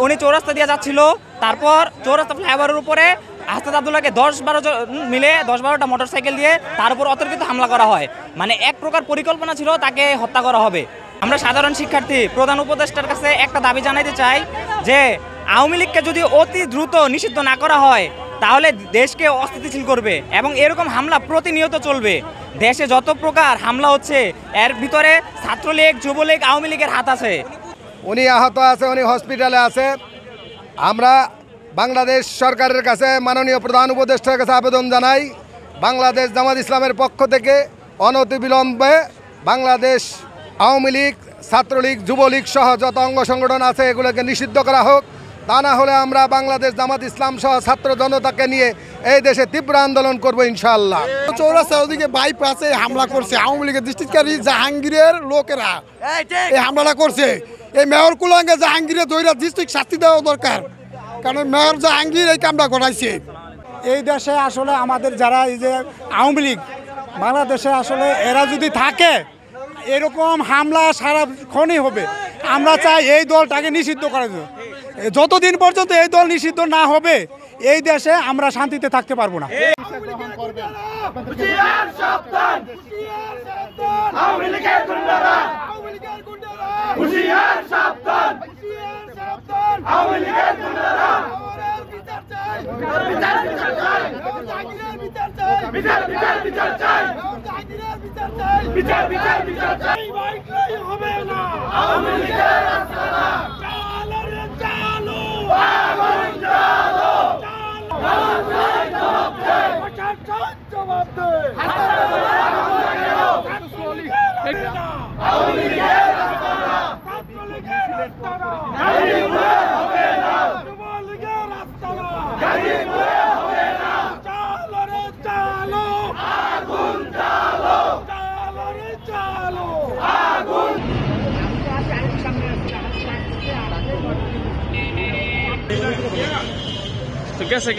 উনি চৌরাস্তা দিয়ে যাচ্ছিল, তারপর চৌরাস্তা ফ্লাইওভারের উপরে আহসাদ আব্দুল্লাহকে 10-12 জন মিলে 10-12টা মোটরসাইকেল দিয়ে তার উপর অতর্কিত হামলা করা হয়। মানে এক প্রকার পরিকল্পনা ছিল তাকে হত্যা করা হবে। আমরা সাধারণ শিক্ষার্থী প্রধান উপদেষ্টার কাছে একটা দাবি জানাইতে চাই যে আওয়ামী লীগকে যদি অতি দ্রুত নিষিদ্ধ না করা হয় তাহলে দেশকে অস্থিতিশীল করবে এবং এরকম হামলা প্রতিনিয়ত চলবে। দেশে যত প্রকার হামলা হচ্ছে এর ভিতরে ছাত্রলীগ, যুবলীগ, আওয়ামী লীগের হাত আছে। উনি আহত আছে, উনি হসপিটালে আছে। আমরা বাংলাদেশ সরকারের কাছে মাননীয় প্রধান উপদেষ্টার কাছে আবেদন জানাই, বাংলাদেশ জামাত ইসলামের পক্ষ থেকে অনতিবিলম্বে বাংলাদেশ আওয়ামী লীগ, ছাত্রলীগ, যুবলীগ সহ যত অঙ্গ সংগঠন আছে এগুলোকে নিষিদ্ধ করা হোক। তা না হলে আমরা বাংলাদেশ জামাত ইসলাম সহ ছাত্র জনতাকে নিয়ে এই দেশে তীব্র আন্দোলন করবো ইনশাআল্লাহ। চৌরাস্তার ওদিকে বাইপাসে হামলা করছে আওয়ামী লীগের দৃষ্টিকারী জাহাঙ্গীরের লোকেরা, এই হামলাটা করছে। এই মেয়র কুলাঙ্গে জাহাঙ্গীরের দৈরা দৃষ্টিক শাস্তি দেওয়া দরকার, কারণ মেয়র জাহাঙ্গীর এই কামটা ঘটাইছে। এই দেশে আসলে আমাদের যারা এই যে আওয়ামী লীগ বাংলাদেশে আসলে এরা যদি থাকে এরকম হামলা সারাক্ষণই হবে। আমরা চাই এই দলটাকে নিষিদ্ধ করার জন্য। যতদিন পর্যন্ত এই দল নিষিদ্ধ না হবে এই দেশে আমরা শান্তিতে থাকতে পারবো না। तो कैसे